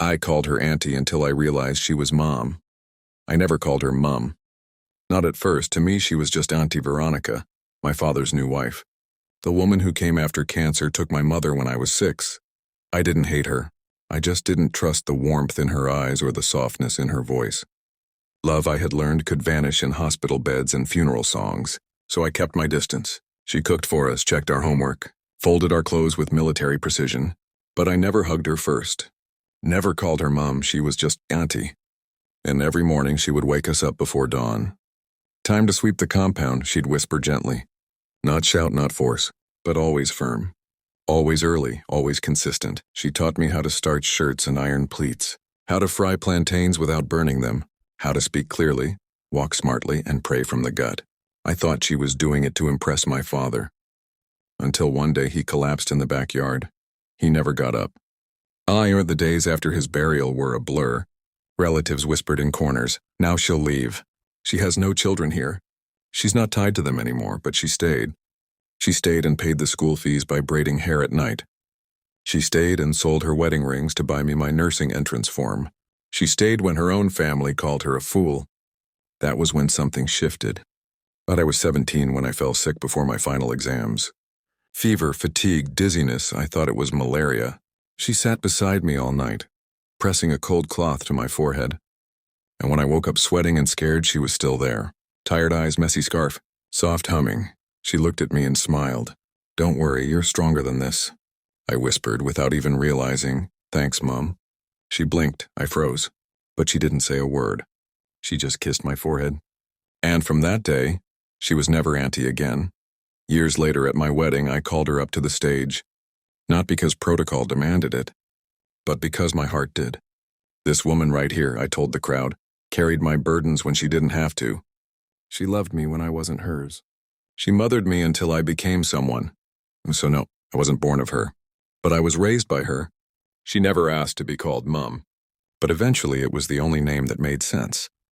I called her auntie until I realized she was mom. I never called her mum. Not at first. To me, she was just Auntie Veronica, my father's new wife. The woman who came after cancer took my mother when I was 6. I didn't hate her. I just didn't trust the warmth in her eyes or the softness in her voice. Love, I had learned, could vanish in hospital beds and funeral songs, so I kept my distance. She cooked for us, checked our homework, folded our clothes with military precision, but I never hugged her first. Never called her mom. She was just auntie. And every morning she would wake us up before dawn. "Time to sweep the compound," she'd whisper gently. Not shout, not force, but always firm. Always early, always consistent. She taught me how to starch shirts and iron pleats, how to fry plantains without burning them, how to speak clearly, walk smartly, and pray from the gut. I thought she was doing it to impress my father. Until one day he collapsed in the backyard. He never got up. The days after his burial were a blur. Relatives whispered in corners, "Now she'll leave. She has no children here. She's not tied to them anymore," but she stayed. She stayed and paid the school fees by braiding hair at night. She stayed and sold her wedding rings to buy me my nursing entrance form. She stayed when her own family called her a fool. That was when something shifted. But I was 17 when I fell sick before my final exams. Fever, fatigue, dizziness. I thought it was malaria. She sat beside me all night, pressing a cold cloth to my forehead. And when I woke up sweating and scared, she was still there. Tired eyes, messy scarf, soft humming. She looked at me and smiled. "Don't worry, you're stronger than this," I whispered without even realizing. "Thanks, Mom." She blinked. I froze. But she didn't say a word. She just kissed my forehead. And from that day, she was never auntie again. Years later at my wedding, I called her up to the stage. Not because protocol demanded it, but because my heart did. "This woman right here," I told the crowd, "carried my burdens when she didn't have to. She loved me when I wasn't hers. She mothered me until I became someone. So no, I wasn't born of her. But I was raised by her. She never asked to be called Mum. But eventually it was the only name that made sense.